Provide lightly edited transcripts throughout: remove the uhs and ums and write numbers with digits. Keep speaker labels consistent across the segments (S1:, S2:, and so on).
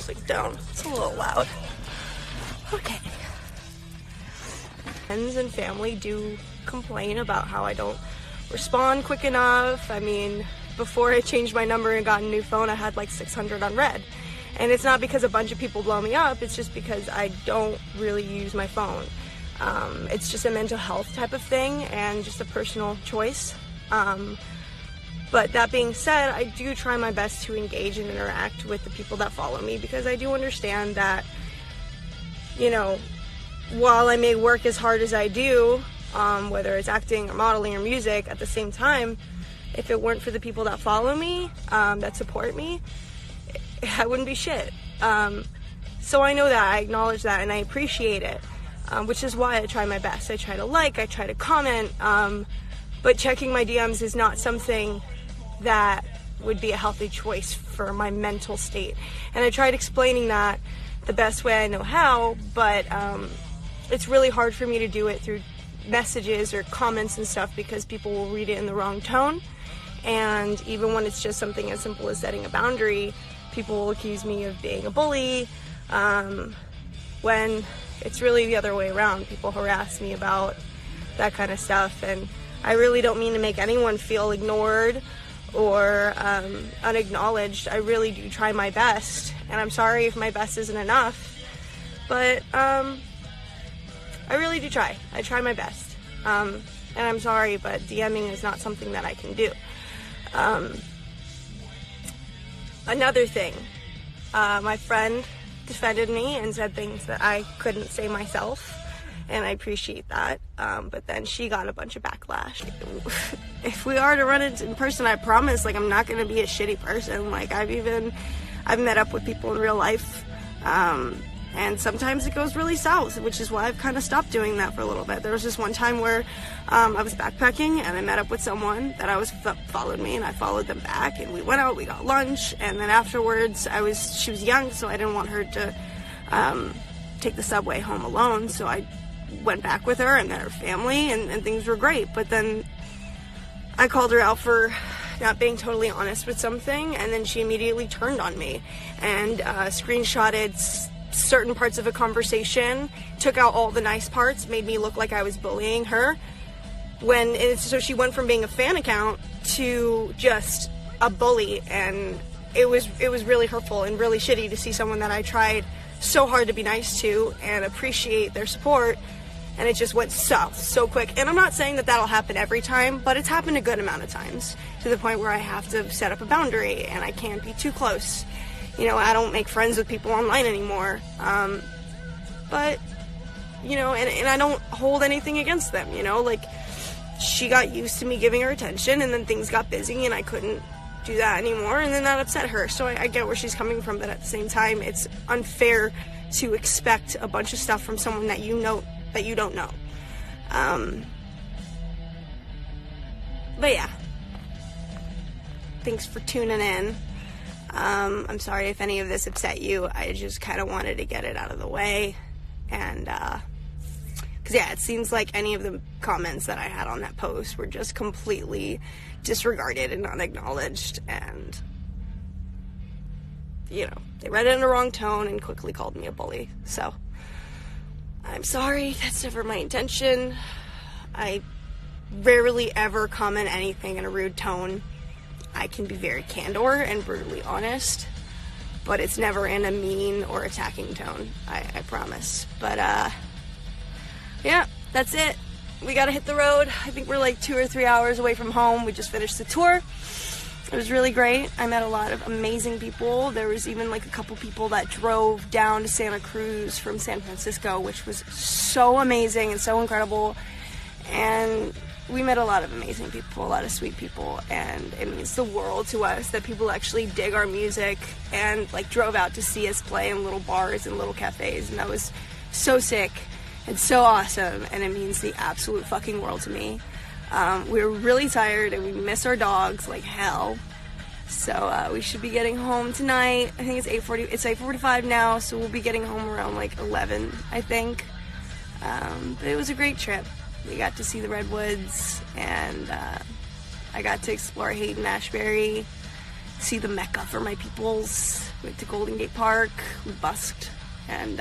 S1: music down. It's a little loud. Okay. Friends and family do complain about how I don't respond quick enough. I mean, before I changed my number and got a new phone, I had like 600 unread. And it's not because a bunch of people blow me up, it's just because I don't really use my phone. It's just a mental health type of thing and just a personal choice. But that being said, I do try my best to engage and interact with the people that follow me, because I do understand that, you know, while I may work as hard as I do, whether it's acting or modeling or music, at the same time, if it weren't for the people that follow me, that support me, I wouldn't be shit. So I know that, I acknowledge that, and I appreciate it, which is why I try my best. I try to like, I try to comment, but checking my DMs is not something that would be a healthy choice for my mental state. And I tried explaining that the best way I know how, but it's really hard for me to do it through messages or comments and stuff, because people will read it in the wrong tone. And even when it's just something as simple as setting a boundary, people will accuse me of being a bully, when it's really the other way around. People harass me about that kind of stuff, and I really don't mean to make anyone feel ignored or unacknowledged. I really do try my best, and I'm sorry if my best isn't enough, but I really do try. I try my best, and I'm sorry, but DMing is not something that I can do. Another thing, my friend defended me and said things that I couldn't say myself, and I appreciate that, but then she got a bunch of backlash. If we are to run it in person, I promise, like, I'm not going to be a shitty person. Like, I've met up with people in real life, and sometimes it goes really south, which is why I've kind of stopped doing that for a little bit. There was just one time where I was backpacking, and I met up with someone that followed me, and I followed them back, and we went out, we got lunch, and then afterwards, she was young, so I didn't want her to take the subway home alone, so I went back with her and met her family, and things were great. But then I called her out for not being totally honest with something, and then she immediately turned on me and screenshotted certain parts of a conversation, took out all the nice parts, made me look like I was bullying her. So she went from being a fan account to just a bully, and it was really hurtful and really shitty to see someone that I tried so hard to be nice to and appreciate their support, and it just went south so quick. And I'm not saying that that'll happen every time, but it's happened a good amount of times, to the point where I have to set up a boundary and I can't be too close. You know, I don't make friends with people online anymore, but, you know, and I don't hold anything against them, you know, like, she got used to me giving her attention, and then things got busy and I couldn't do that anymore, and then that upset her. So I get where she's coming from, but at the same time, it's unfair to expect a bunch of stuff from someone that you know that you don't know. But yeah, thanks for tuning in. I'm sorry if any of this upset you. I just kind of wanted to get it out of the way, and because yeah, it seems like any of the comments that I had on that post were just completely disregarded and unacknowledged, and, you know, they read it in the wrong tone and quickly called me a bully. So I'm sorry, that's never my intention. I rarely ever comment anything in a rude tone. I can be very candor and brutally honest, but it's never in a mean or attacking tone, I promise. But yeah, that's it. We gotta hit the road. I think we're like 2 or 3 hours away from home. We just finished the tour. It was really great. I met a lot of amazing people. There was even like a couple people that drove down to Santa Cruz from San Francisco, which was so amazing and so incredible. And we met a lot of amazing people, a lot of sweet people, and it means the world to us that people actually dig our music and like drove out to see us play in little bars and little cafes, and that was so sick and so awesome, and it means the absolute fucking world to me. We were really tired and we miss our dogs like hell, so we should be getting home tonight. I think it's 8:45 now, so we'll be getting home around like 11, I think. But it was a great trip. We got to see the redwoods, and I got to explore Hayden Ashbury, see the Mecca for my peoples, went to Golden Gate Park, we busked, and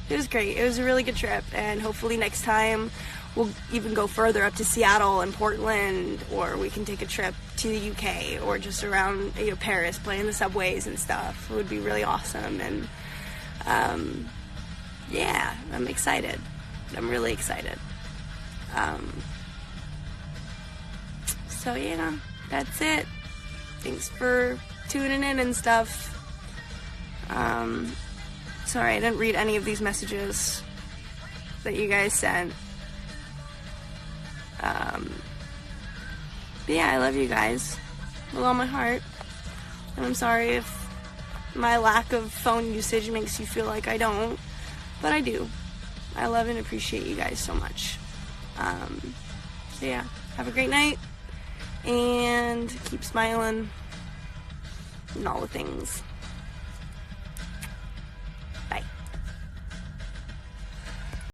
S1: it was great. It was a really good trip, and hopefully next time we'll even go further up to Seattle and Portland, or we can take a trip to the UK or just around Paris, playing the subways and stuff. It would be really awesome, and yeah, I'm excited. I'm really excited. So yeah, that's it. Thanks for tuning in and stuff. Sorry, I didn't read any of these messages that you guys sent. But yeah, I love you guys with all my heart. And I'm sorry if my lack of phone usage makes you feel like I don't. But I do. I love and appreciate you guys so much. So yeah, have a great night. And keep smiling. And all the things.